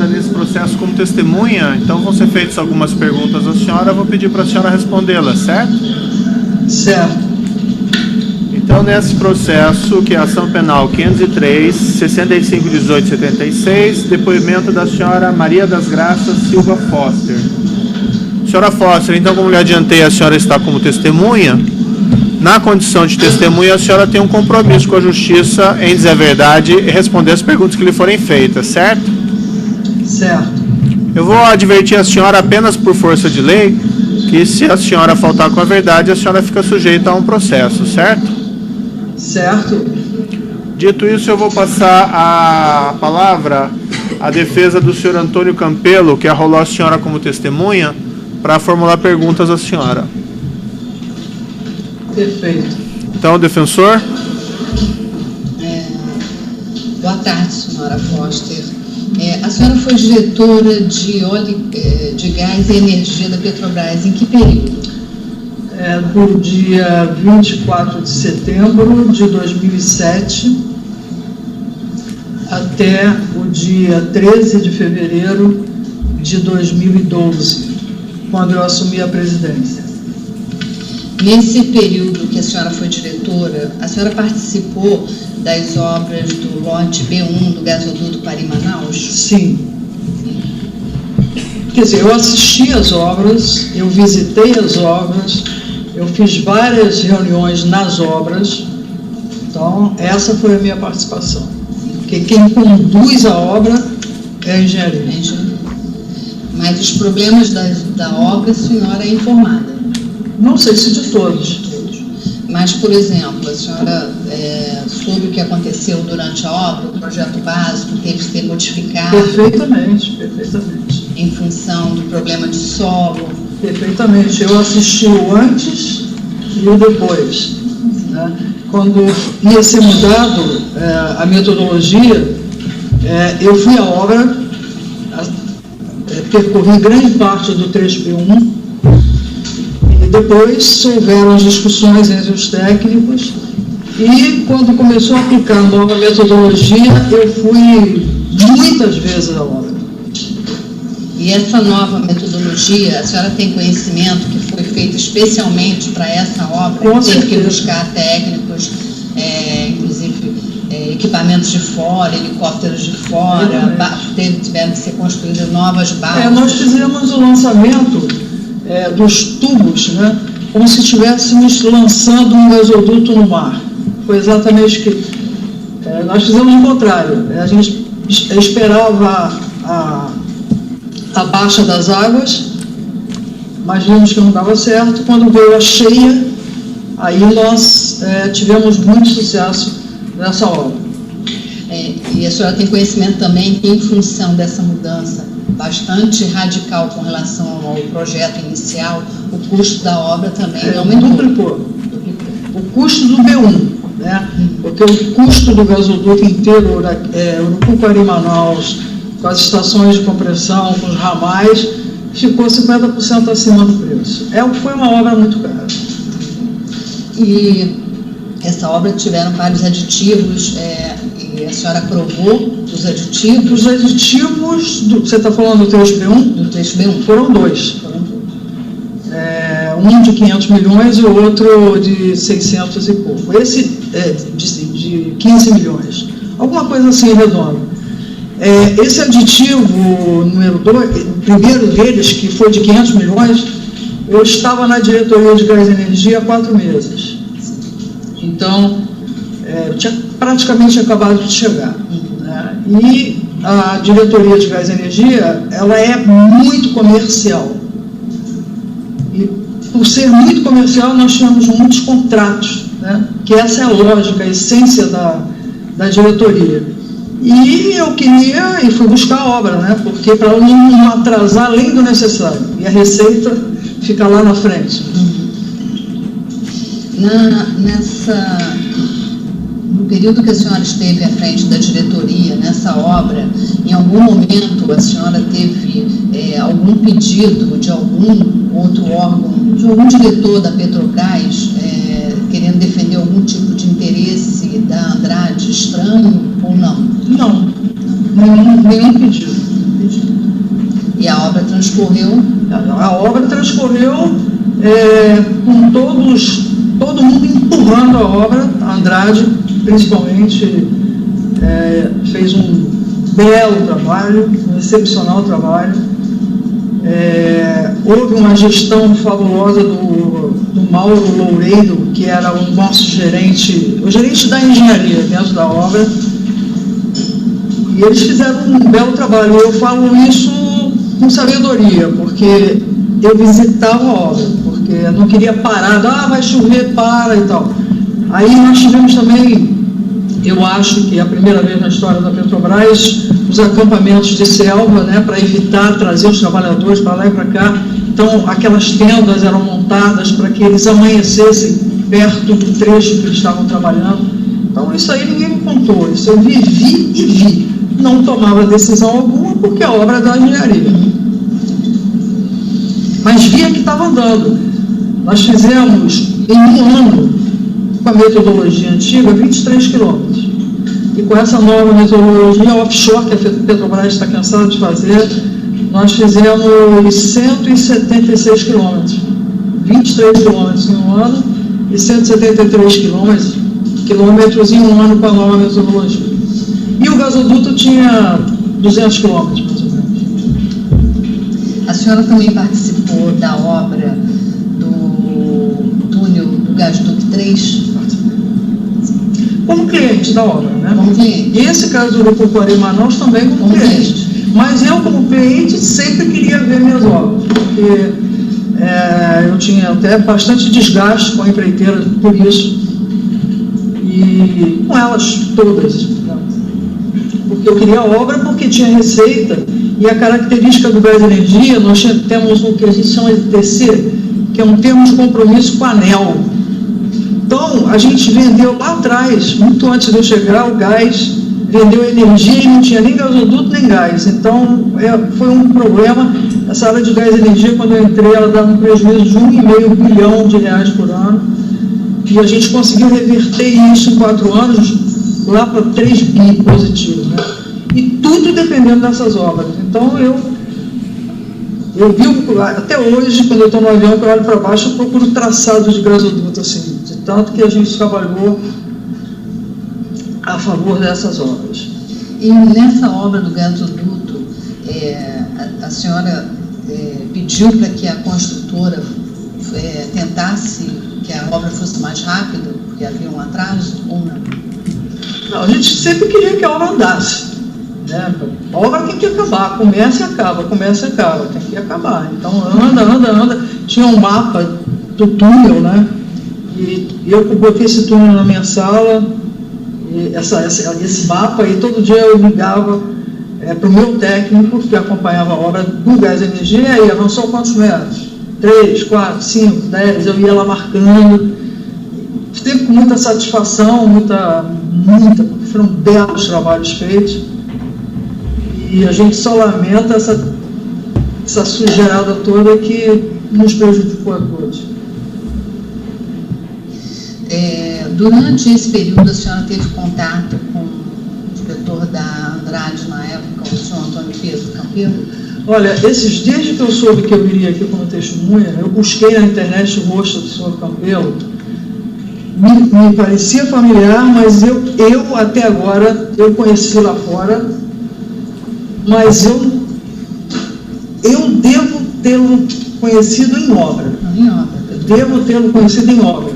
nesse processo como testemunha, então vão ser feitas algumas perguntas à senhora, eu vou pedir para a senhora respondê-las, certo? Certo. Então, nesse processo, que é a ação penal 503, 651876, depoimento da senhora Maria das Graças Silva Foster. Senhora Foster, então, como lhe adiantei, a senhora está como testemunha. Na condição de testemunha, a senhora tem um compromisso com a justiça em dizer a verdade e responder as perguntas que lhe forem feitas, certo? Certo. Eu vou advertir a senhora apenas por força de lei que se a senhora faltar com a verdade, a senhora fica sujeita a um processo, certo? Certo. Dito isso, eu vou passar a palavra à defesa do senhor Antônio Campelo, que arrolou a senhora como testemunha, para formular perguntas à senhora. Perfeito. Então, defensor? Boa tarde, senhora Foster. A senhora foi diretora de óleo, de gás e energia da Petrobras. Em que período? Do dia 24 de setembro de 2007 até o dia 13 de fevereiro de 2012, quando eu assumi a presidência. Nesse período que a senhora foi diretora, a senhora participou das obras do lote B1 do gasoduto Paris-Manaus? Sim. Quer dizer, eu assisti às obras, eu visitei as obras, eu fiz várias reuniões nas obras, então essa foi a minha participação. Porque quem conduz a obra é a engenharia. Mas os problemas da obra a senhora é informada? Não sei se de todos. Mas, por exemplo, a senhora soube o que aconteceu durante a obra, o projeto básico teve que ser modificado? Perfeitamente, perfeitamente. Em função do problema de solo? Perfeitamente. Eu assisti o antes e o depois. Né? Quando ia ser mudado a metodologia, eu fui à obra, percorri grande parte do trecho B1, e depois houveram as discussões entre os técnicos, e quando começou a aplicar a nova metodologia, eu fui muitas vezes à obra. E essa nova metodologia, a senhora tem conhecimento que foi feita especialmente para essa obra? Com certeza. Teve que buscar técnicos, inclusive equipamentos de fora, helicópteros de fora, tiveram que ser construídas novas bases? Nós fizemos o lançamento dos tubos, né, como se estivéssemos lançando um gasoduto no mar. Foi exatamente o que nós fizemos o contrário. A gente esperava a baixa das águas, mas vimos que não dava certo. Quando veio a cheia, aí nós tivemos muito sucesso nessa obra. E a senhora tem conhecimento também que, em função dessa mudança bastante radical com relação ao projeto inicial, o custo da obra também aumentou? Duplicou. O custo do B1, né? Porque o custo do gasoduto inteiro, Urucu-Paris-Manaus, com as estações de compressão, com os ramais, ficou 50% acima do preço. Foi uma obra muito cara. E essa obra tiveram vários aditivos, e a senhora aprovou os aditivos? Os aditivos, você está falando do trecho B1? Do trecho B1. Foram dois. Um de 500 milhões e o outro de 600 e pouco. Esse de 15 milhões. Alguma coisa assim redonda. Esse aditivo número 2, o primeiro deles, que foi de 500 milhões, eu estava na diretoria de Gás e Energia há 4 meses. Então, eu tinha praticamente acabado de chegar. Né? E a diretoria de Gás e Energia, ela é muito comercial. E por ser muito comercial, nós tínhamos muitos contratos, né? Que essa é a lógica, a essência da diretoria. E eu queria, e fui buscar a obra, né? Porque para não atrasar além do necessário. E a receita fica lá na frente. No período que a senhora esteve à frente da diretoria, nessa obra, em algum momento a senhora teve algum pedido de algum outro órgão, de algum diretor da Petrobras, querendo defender algum tipo de interesse da Andrade estranho ou não? Não, nenhum pedido. transcorreu? A obra transcorreu com todo mundo empurrando a obra. A Andrade, principalmente, fez um belo trabalho, um excepcional trabalho. Houve uma gestão fabulosa do Mauro Loureiro, que era o nosso gerente, o gerente da engenharia dentro da obra, e eles fizeram um belo trabalho. Eu falo isso com sabedoria, porque eu visitava a obra, porque eu não queria parar, vai chover, para e tal. Aí nós tivemos também, eu acho que é a primeira vez na história da Petrobras, os acampamentos de selva, né, para evitar trazer os trabalhadores para lá e para cá. Então, aquelas tendas eram montadas para que eles amanhecessem perto do trecho que eles estavam trabalhando. Então, isso aí ninguém me contou, isso eu vivi e vi. Não tomava decisão alguma, porque a obra é da engenharia. Mas via que estava andando. Nós fizemos, em um ano, com a metodologia antiga, 23 quilômetros. E com essa nova metodologia offshore, que a Petrobras está cansada de fazer, nós fizemos 176 quilômetros. 23 quilômetros em um ano e 173 quilômetros em um ano com a nova metodologia. E o gasoduto tinha 200 quilômetros, mais ou menos. A senhora também participou da obra do túnel do Gasoduto 3? Como cliente da obra, né? Como cliente. E esse caso do Urupuari Manaus também como cliente. Mas eu, como cliente, sempre queria ver minhas obras, porque eu tinha até bastante desgaste com a empreiteira por isso, e com elas todas, né? Porque eu queria a obra porque tinha receita, e a característica do gás energia, nós temos o que a gente chama de TC, que é um termo de compromisso com a ANEEL. Então, a gente vendeu lá atrás, muito antes de eu chegar, o gás, vendeu energia e não tinha nem gasoduto nem gás. Então, foi um problema. Essa área de gás e energia, quando eu entrei, ela dava um prejuízo de R$1,5 bilhão por ano. E a gente conseguiu reverter isso em 4 anos, lá para 3 bi positivo, né? E tudo dependendo dessas obras. Então, eu vi, até hoje, quando eu estou no avião, que eu olho para baixo, eu procuro traçados de gasoduto, assim, de tanto que a gente trabalhou a favor dessas obras. E nessa obra do gasoduto, a senhora pediu para que a construtora tentasse que a obra fosse mais rápida, porque havia um atraso, ou não? Não, a gente sempre queria que a obra andasse, né? A obra tem que acabar, começa e acaba, tem que acabar. Então, anda. Tinha um mapa do túnel, né? E eu botei esse túnel na minha sala, e esse mapa, e todo dia eu ligava para o meu técnico, que acompanhava a obra do gás e energia, e aí avançou quantos metros? 3, 4, 5, 10, eu ia lá marcando. Teve com muita satisfação, porque foram belos trabalhos feitos. E a gente só lamenta essa sujeirada toda que nos prejudicou a todos. Durante esse período, a senhora teve contato com o diretor da Andrade na época, o senhor Antônio Pedro Campelo? Olha, desde que eu soube que eu viria aqui como testemunha, eu busquei na internet o rosto do senhor Campelo. Me parecia familiar, mas eu até agora, eu conheci lá fora, mas eu devo tê-lo conhecido em obra. Devo tê-lo conhecido em obra.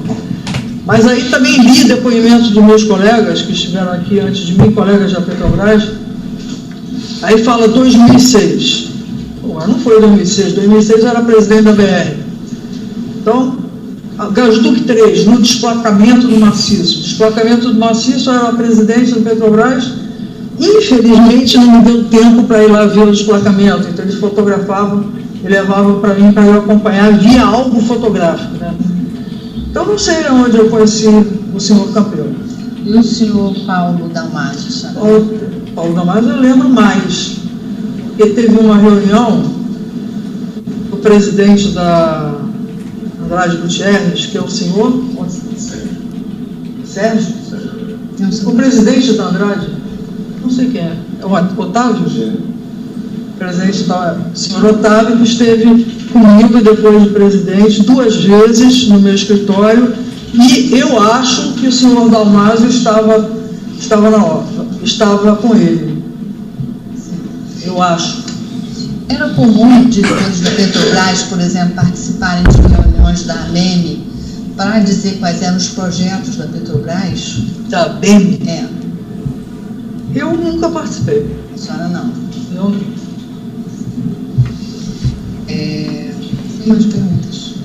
Mas aí também li depoimentos dos meus colegas que estiveram aqui antes de mim, colegas da Petrobras. Aí fala 2006. Mas não foi 2006. 2006 eu era presidente da BR. Então, Gasoduto 3, no desplacamento do maciço. Desplacamento do maciço, eu era presidente da Petrobras. Infelizmente, não me deu tempo para ir lá ver o desplacamento. Então, eles fotografavam e levavam para mim para eu acompanhar via álbum fotográfico, né? Então, não sei onde eu conheci o senhor Campelo. E o senhor Paulo Damasio, sabe? Paulo Damasio eu lembro mais. Porque teve uma reunião, o presidente da Andrade Gutierrez, que é o senhor Sérgio? O presidente da Andrade, não sei quem é. É o Otávio? presidente da senhor Otávio, que esteve comigo depois de presidente 2 vezes no meu escritório, e eu acho que o senhor Dalmásio estava na obra, estava com ele. Eu acho. Era comum diretores da Petrobras, por exemplo, participarem de reuniões da AMEME para dizer quais eram os projetos da Petrobras? Da AMEME? É. Eu nunca participei. A senhora não? Eu não. Tem mais perguntas?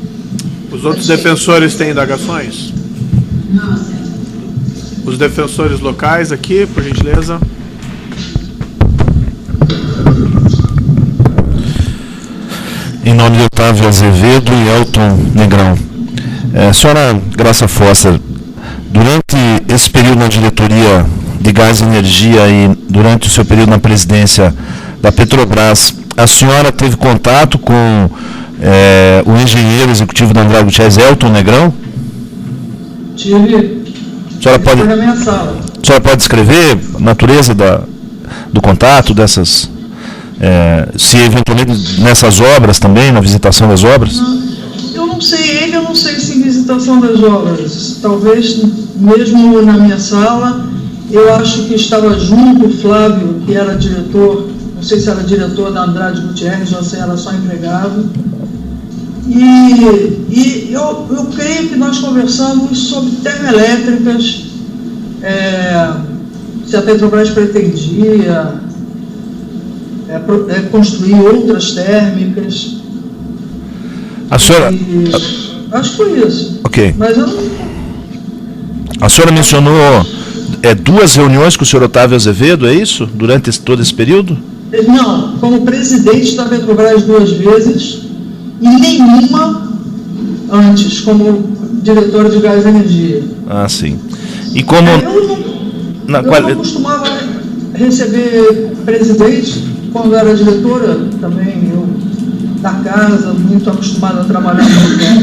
Os outros defensores têm indagações? Não, senhora. Os defensores locais aqui, por gentileza. Em nome de Otávio Azevedo e Elton Negrão. Senhora Graça Foster, durante esse período na diretoria de Gás e Energia e durante o seu período na presidência da Petrobras, a senhora teve contato com o engenheiro executivo da Andrade Gutierrez, Elton Negrão? Tive. A senhora pode, na minha sala. a senhora pode descrever a natureza do contato dessas... se eventualmente nessas obras também, na visitação das obras? Eu não sei eu não sei se em visitação das obras, talvez mesmo na minha sala. Eu acho que estava junto o Flávio, que era diretor, não sei se era diretor da Andrade Gutierrez ou se era só empregado, e eu creio que nós conversamos sobre termoelétricas, se a Petrobras pretendia construir outras térmicas. A senhora... Acho que foi isso. Ok. Mas eu não... A senhora mencionou 2 reuniões com o senhor Otávio Azevedo, é isso? Durante todo esse período? Não, como presidente da Petrobras 2 vezes e nenhuma antes, como diretor de Gás e Energia. Ah, sim. E como... Eu não costumava receber presidente. Quando era diretora, também, eu, da casa, muito acostumada a trabalhar no lugar.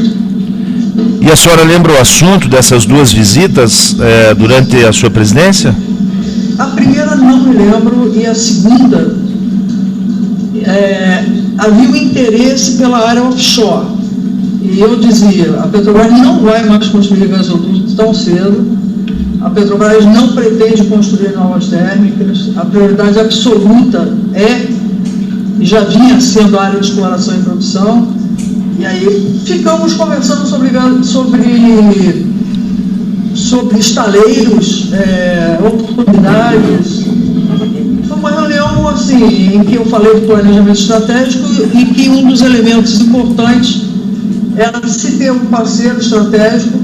E a senhora lembra o assunto dessas 2 visitas durante a sua presidência? A primeira não me lembro, e a segunda, havia um interesse pela área offshore. E eu dizia, a Petrobras não vai mais construir gasoduto tão cedo, a Petrobras não pretende construir novas térmicas, a prioridade absoluta e já vinha sendo a área de exploração e produção, e aí ficamos conversando sobre estaleiros, oportunidades. Foi uma reunião assim, em que eu falei do planejamento estratégico e que um dos elementos importantes era se ter um parceiro estratégico.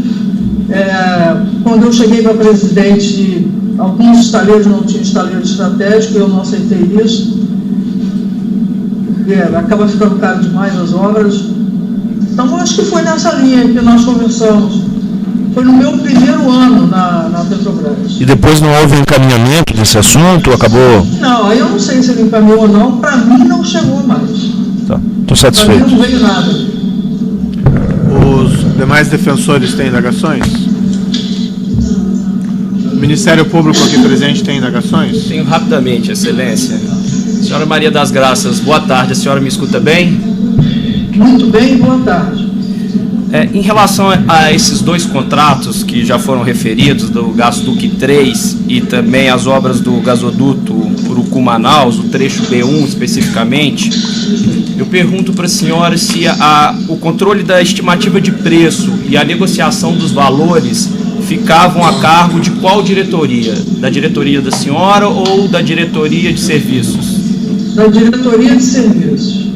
Quando eu cheguei para presidente, alguns estaleiros não tinham estaleiro estratégico, eu não aceitei isso, porque acaba ficando caro demais as obras. Então, acho que foi nessa linha que nós conversamos. Foi no meu primeiro ano na Petrobras. E depois não houve encaminhamento desse assunto? Acabou? Não, aí eu não sei se ele encaminhou ou não. Para mim, não chegou mais. Tá, estou satisfeito. Para mim não veio nada. Os demais defensores têm indagações? O Ministério Público aqui presente tem indagações? Tenho rapidamente, Excelência. Senhora Maria das Graças, boa tarde. A senhora me escuta bem? Muito bem, boa tarde. Em relação a esses 2 contratos que já foram referidos, do Gasoduto 3 e também as obras do gasoduto Urucu-Manaus, o trecho B1 especificamente, eu pergunto para a senhora se o controle da estimativa de preço e a negociação dos valores ficavam a cargo de qual diretoria? Da diretoria da senhora ou da diretoria de serviços? Da diretoria de serviços.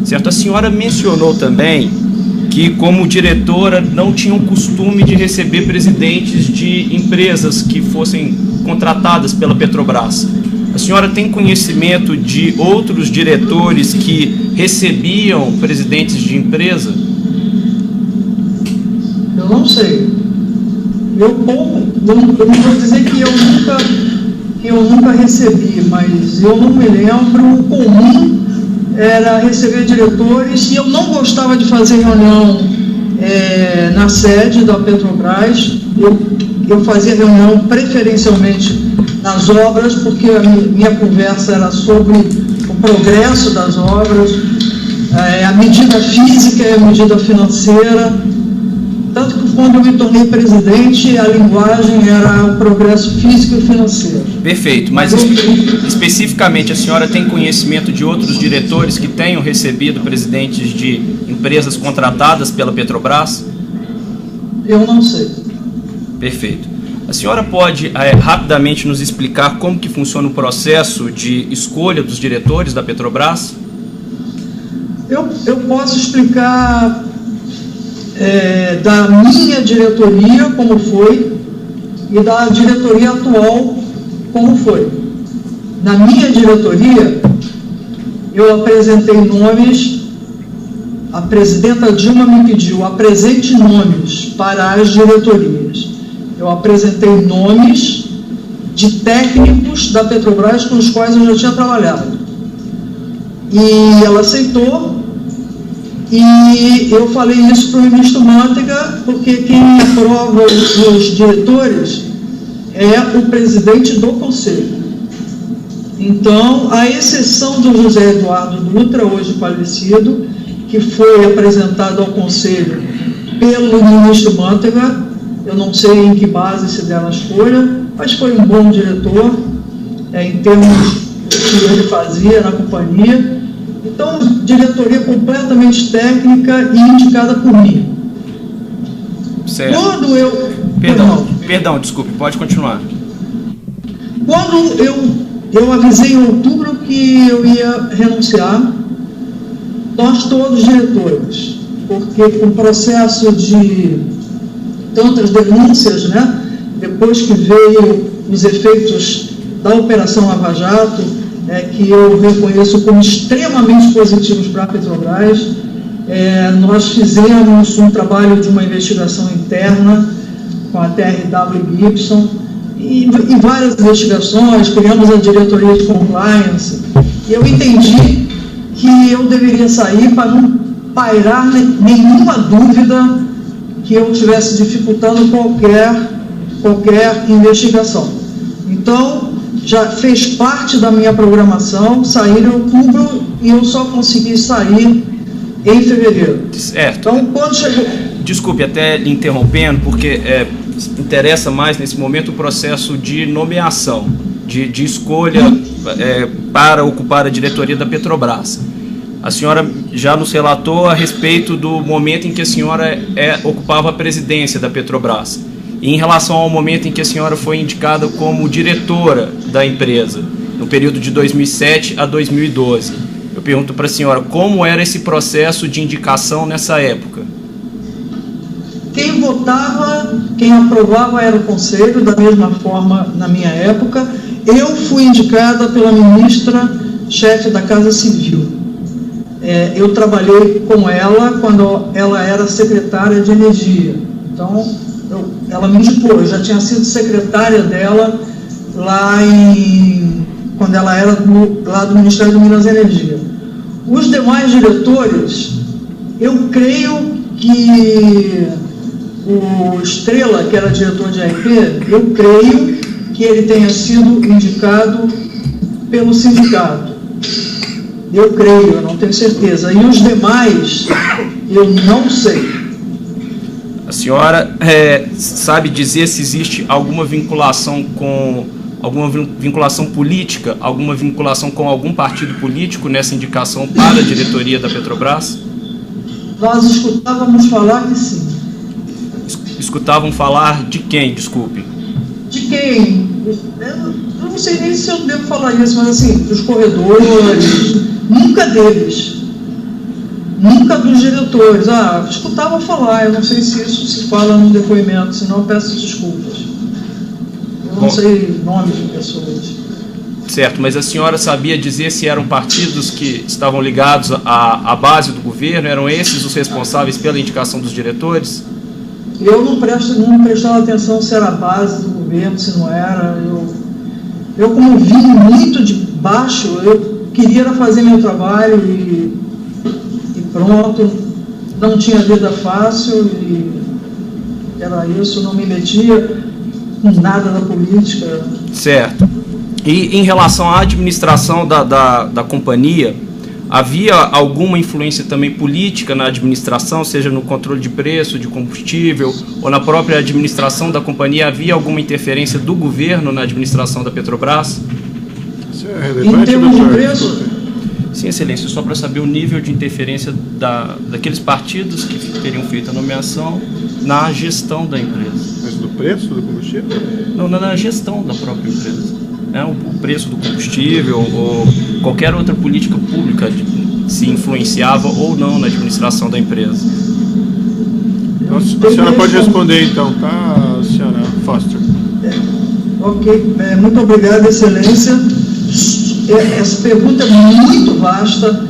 Certo, a senhora mencionou também que, como diretora, não tinha o costume de receber presidentes de empresas que fossem contratadas pela Petrobras. A senhora tem conhecimento de outros diretores que recebiam presidentes de empresa? Eu não sei. Eu não vou dizer que eu nunca recebi, mas eu não me lembro. O comum era receber diretores, e eu não gostava de fazer reunião na sede da Petrobras. Eu fazia reunião preferencialmente nas obras, porque a minha conversa era sobre o progresso das obras, a medida física e a medida financeira. Tanto que quando eu me tornei presidente, a linguagem era o progresso físico e financeiro. Perfeito, mas especificamente a senhora tem conhecimento de outros diretores que tenham recebido presidentes de empresas contratadas pela Petrobras? Eu não sei. Perfeito. A senhora pode rapidamente nos explicar como que funciona o processo de escolha dos diretores da Petrobras? Eu posso explicar da minha diretoria como foi e da diretoria atual como foi. Na minha diretoria, eu apresentei nomes, a presidenta Dilma me pediu, apresente nomes para as diretorias. Eu apresentei nomes de técnicos da Petrobras com os quais eu já tinha trabalhado. E ela aceitou, e eu falei isso para o ministro Mantega, porque quem aprova os diretores é o presidente do conselho. Então, a exceção do José Eduardo Dutra, hoje falecido, que foi apresentado ao conselho pelo ministro Mantega, eu não sei em que base se deram a escolha, mas foi um bom diretor, em termos do que ele fazia na companhia. Então, diretoria completamente técnica e indicada por mim. Certo. Quando eu... Perdão, desculpe, pode continuar. Quando eu avisei em outubro que eu ia renunciar, nós todos diretores, porque com o processo de tantas denúncias, né, depois que veio os efeitos da Operação Lava Jato, que eu reconheço como extremamente positivos para a Petrobras, nós fizemos um trabalho de uma investigação interna com a TRW Gibson e várias investigações, criamos a diretoria de compliance, e eu entendi que eu deveria sair para não pairar nenhuma dúvida que eu estivesse dificultando qualquer investigação. Então, já fez parte da minha programação sair em outubro e eu só consegui sair em fevereiro. Certo. Então, quando chegou... Desculpe até lhe interrompendo, porque interessa mais nesse momento o processo de nomeação, de escolha para ocupar a diretoria da Petrobras. A senhora já nos relatou a respeito do momento em que a senhora ocupava a presidência da Petrobras. E em relação ao momento em que a senhora foi indicada como diretora da empresa, no período de 2007 a 2012. Eu pergunto para a senhora, como era esse processo de indicação nessa época? Quem votava, quem aprovava era o conselho, da mesma forma na minha época. Eu fui indicada pela ministra-chefe da Casa Civil. Eu trabalhei com ela quando ela era secretária de Energia. Então, ela me indicou, eu já tinha sido secretária dela quando ela era lá do Ministério de Minas e Energia. Os demais diretores, eu creio que o Estrela, que era diretor de AIP, eu creio que ele tenha sido indicado pelo sindicato. Eu creio, eu não tenho certeza. E os demais, eu não sei. A senhora sabe dizer se existe alguma vinculação política, alguma vinculação com algum partido político nessa indicação para a diretoria da Petrobras? Nós escutávamos falar que sim. Escutavam falar de quem, desculpe? De quem? Eu não sei nem se eu devo falar isso, mas assim, dos corredores, nunca deles. Nunca dos diretores. Escutava falar, eu não sei se isso se fala no depoimento, senão eu peço desculpas. Eu não sei nomes de pessoas. Certo, mas a senhora sabia dizer se eram partidos que estavam ligados à base do governo? Eram esses os responsáveis pela indicação dos diretores? Eu não prestava atenção se era a base do governo, se não era. Eu como vim muito de baixo, eu queria fazer meu trabalho e pronto, não tinha vida fácil e era isso, não me metia com nada da política. Certo. E em relação à administração da companhia, havia alguma influência também política na administração, seja no controle de preço de combustível ou na própria administração da companhia? Havia alguma interferência do governo na administração da Petrobras? Isso é relevante, em termos de doutor? preço, Sim, excelência, só para saber o nível de interferência daqueles partidos que teriam feito a nomeação na gestão da empresa. Mas do preço do combustível? Não, na gestão da própria empresa. O preço do combustível ou qualquer outra política pública se influenciava ou não na administração da empresa. Então, a senhora pode responder então, tá, senhora Foster? Ok, muito obrigado, excelência. Essa pergunta é muito vasta,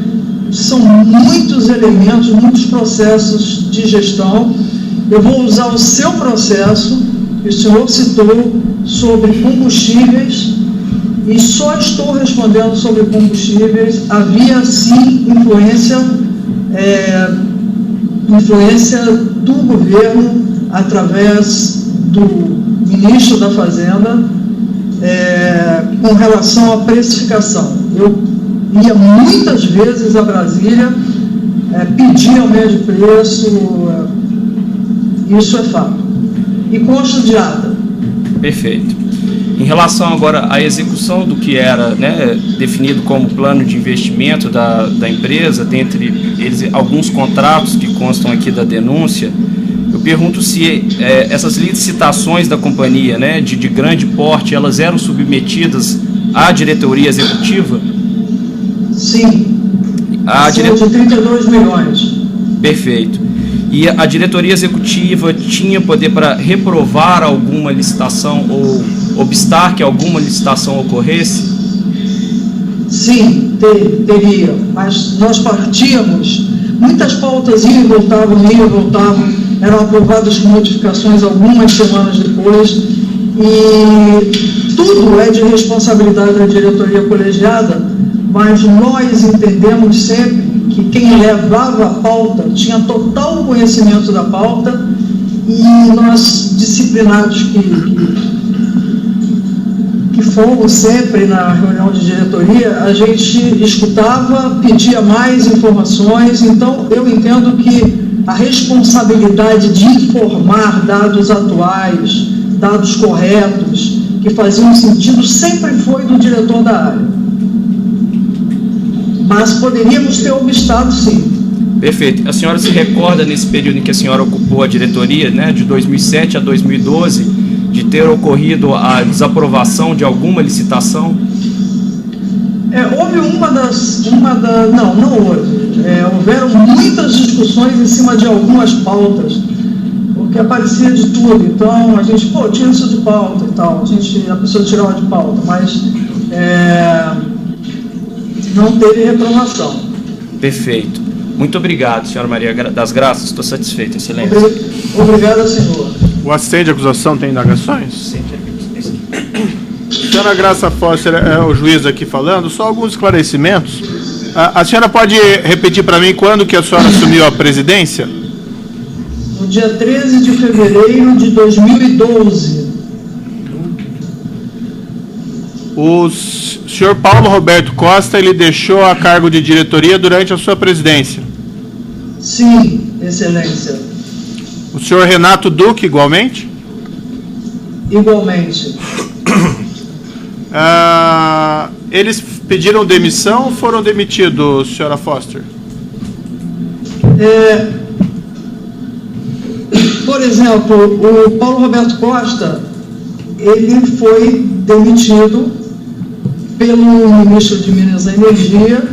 são muitos elementos, muitos processos de gestão. Eu vou usar o seu processo, que o senhor citou, sobre combustíveis, e só estou respondendo sobre combustíveis. Havia sim influência do governo através do ministro da Fazenda, com relação à precificação. Eu ia muitas vezes a Brasília, pedir aumento de preço, isso é fato. E consta de ata. Perfeito. Em relação agora à execução do que era definido como plano de investimento da empresa, dentre eles alguns contratos que constam aqui da denúncia, eu pergunto se essas licitações da companhia, de grande porte, elas eram submetidas à diretoria executiva? Sim. De 32 milhões. Perfeito. E a diretoria executiva tinha poder para reprovar alguma licitação ou obstar que alguma licitação ocorresse? Sim, teria. Mas nós partíamos, muitas pautas iam e voltavam, eram aprovadas com modificações algumas semanas depois, e tudo é de responsabilidade da diretoria colegiada, mas nós entendemos sempre que quem levava a pauta tinha total conhecimento da pauta, e nós, disciplinados que fomos sempre na reunião de diretoria, a gente escutava, pedia mais informações. Então eu entendo que a responsabilidade de informar dados atuais, dados corretos, que faziam sentido, sempre foi do diretor da área. Mas poderíamos ter obstado, sim. Perfeito. A senhora se recorda, nesse período em que a senhora ocupou a diretoria, de 2007 a 2012, de ter ocorrido a desaprovação de alguma licitação? Houve não houve. Houveram muitas discussões em cima de algumas pautas, porque aparecia de tudo. Então a gente, tira isso de pauta e tal, a pessoa tirava de pauta, mas não teve reprovação. Perfeito. Muito obrigado, senhora Maria das Graças, estou satisfeito, excelência. Obrigado, senhor. O assistente de acusação tem indagações? Sim. Senhora Graça Foster, é o juiz aqui falando, só alguns esclarecimentos. A senhora pode repetir para mim quando que a senhora assumiu a presidência? No dia 13 de fevereiro de 2012. O senhor Paulo Roberto Costa, ele deixou a cargo de diretoria durante a sua presidência? Sim, excelência. O senhor Renato Duque, igualmente? Igualmente. Eles pediram demissão ou foram demitidos, senhora Foster? Por exemplo, o Paulo Roberto Costa, ele foi demitido pelo ministro de Minas e Energia,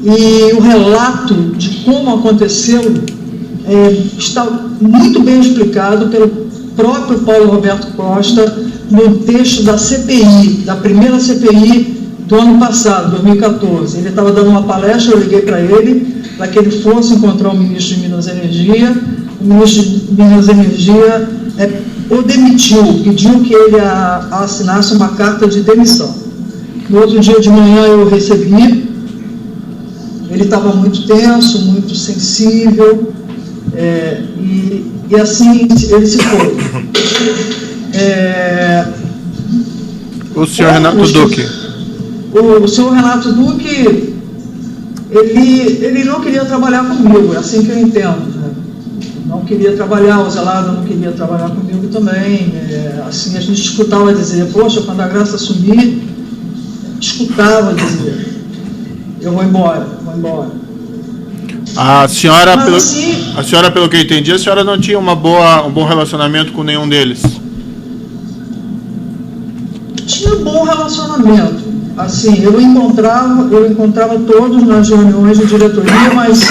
e o relato de como aconteceu está muito bem explicado pelo próprio Paulo Roberto Costa no texto da CPI, da primeira CPI do ano passado, 2014. Ele estava dando uma palestra, eu liguei para ele, para que ele fosse encontrar o ministro de Minas e Energia. O ministro de Minas e Energia o demitiu, pediu que ele assinasse uma carta de demissão. No outro dia de manhã eu recebi, ele estava muito tenso, muito sensível, e assim ele se foi. O senhor Renato Duque. O senhor Renato Duque, ele não queria trabalhar comigo, é assim que eu entendo, né? Não queria trabalhar, o Zelada não queria trabalhar comigo também, assim, a gente escutava dizer, poxa, quando a Graça sumir, escutava dizer, eu vou embora. A senhora, assim, pelo que eu entendi, a senhora não tinha um bom relacionamento com nenhum deles? Tinha bom relacionamento. Assim, eu encontrava todos nas reuniões de diretoria, mas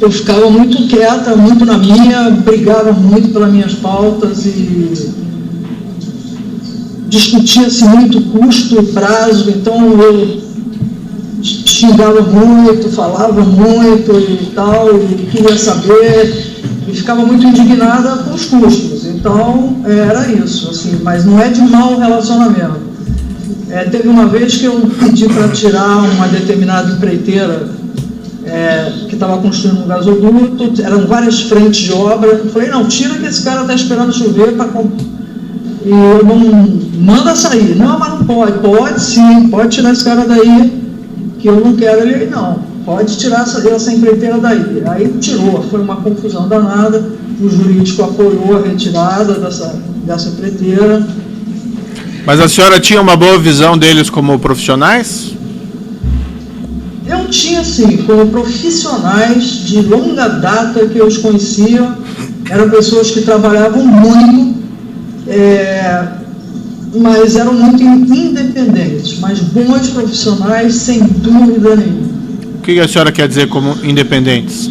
eu ficava muito quieta, muito na minha, brigava muito pelas minhas pautas e discutia-se muito custo, prazo, então eu xingava muito, falava muito e tal, e queria saber, e ficava muito indignada com os custos. Então, era isso, assim, mas não é de mau relacionamento. Teve uma vez que eu pedi para tirar uma determinada empreiteira que estava construindo um gasoduto, eram várias frentes de obra, eu falei, não, tira que esse cara está esperando chover para e eu não manda sair. Não, mas não pode sim, pode tirar esse cara daí, que eu não quero ele aí não, pode tirar essa empreiteira daí. Aí tirou, foi uma confusão danada, o jurídico apoiou a retirada dessa empreiteira. Mas a senhora tinha uma boa visão deles como profissionais? Eu tinha, sim, como profissionais de longa data que eu os conhecia, eram pessoas que trabalhavam muito, mas eram muito independentes, mas bons profissionais, sem dúvida nenhuma. O que a senhora quer dizer como independentes?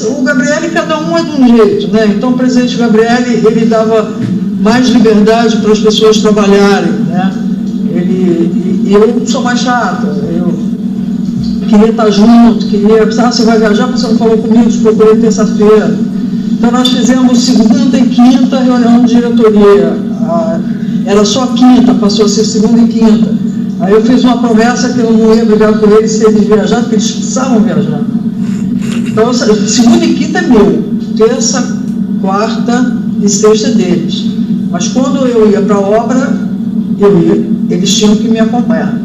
O Gabriele, cada um é de um jeito, né? Então o presidente Gabriele, ele dava mais liberdade para as pessoas trabalharem, né? Eu sou mais chata, eu queria estar junto, você vai viajar, você não falou comigo, te procurei terça-feira. Então nós fizemos segunda e quinta reunião de diretoria, era só quinta, passou a ser segunda e quinta. Aí eu fiz uma promessa que eu não ia brigar com eles se eles viajar, porque eles precisavam viajar. Então, segunda e quinta é meu, terça, quarta e sexta é deles. Mas quando eu ia para a obra, eles tinham que me acompanhar.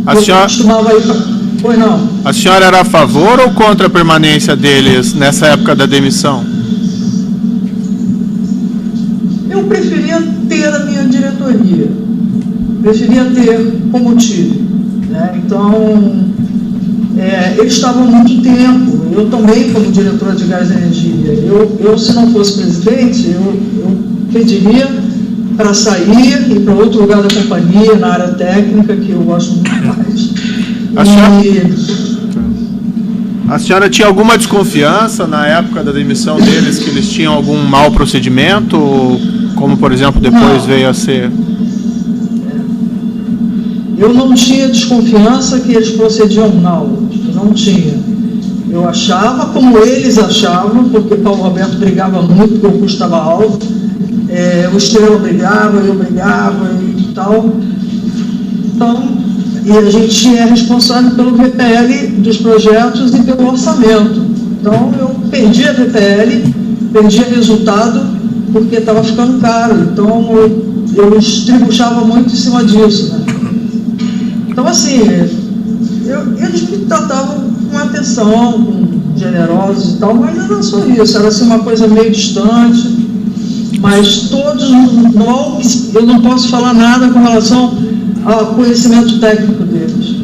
Costumava ir para... Pois não. A senhora era a favor ou contra a permanência deles nessa época da demissão? Eu preferia ter a minha diretoria. Preferia ter como tive, né? Então, eles estavam há muito tempo. Eu também, como diretora de gás e energia, eu se não fosse presidente, eu pediria para sair e para outro lugar da companhia, na área técnica, que eu gosto muito mais. A senhora tinha alguma desconfiança na época da demissão deles, que eles tinham algum mau procedimento, como, por exemplo, depois veio a ser? Eu não tinha desconfiança que eles procediam mal, não tinha. Eu achava como eles achavam, porque Paulo Roberto brigava muito, porque o custo estava alto, o Estrela brigava, eu brigava e tal. Então, e a gente é responsável pelo VPL dos projetos e pelo orçamento. Então, eu perdi a VPL, perdi resultado, porque estava ficando caro. Então, eu estribuchava muito em cima disso, né? Então, assim, eles me tratavam com atenção, generosos e tal, mas não era só isso, era assim uma coisa meio distante, mas todos, eu não posso falar nada com relação ao conhecimento técnico deles.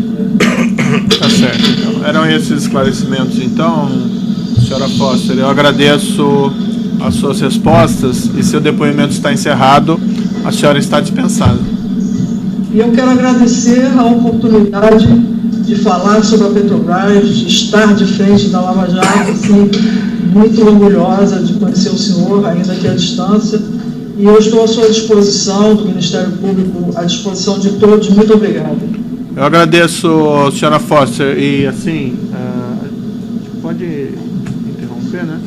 Tá certo, então. Eram esses esclarecimentos, então, senhora Foster, eu agradeço as suas respostas e seu depoimento está encerrado, a senhora está dispensada. E eu quero agradecer a oportunidade de falar sobre a Petrobras, de estar de frente da Lava Jato, assim, muito orgulhosa de conhecer o senhor, ainda que à distância, e eu estou à sua disposição, do Ministério Público, à disposição de todos. Muito obrigado. Eu agradeço, senhora Foster, e assim, pode interromper, né?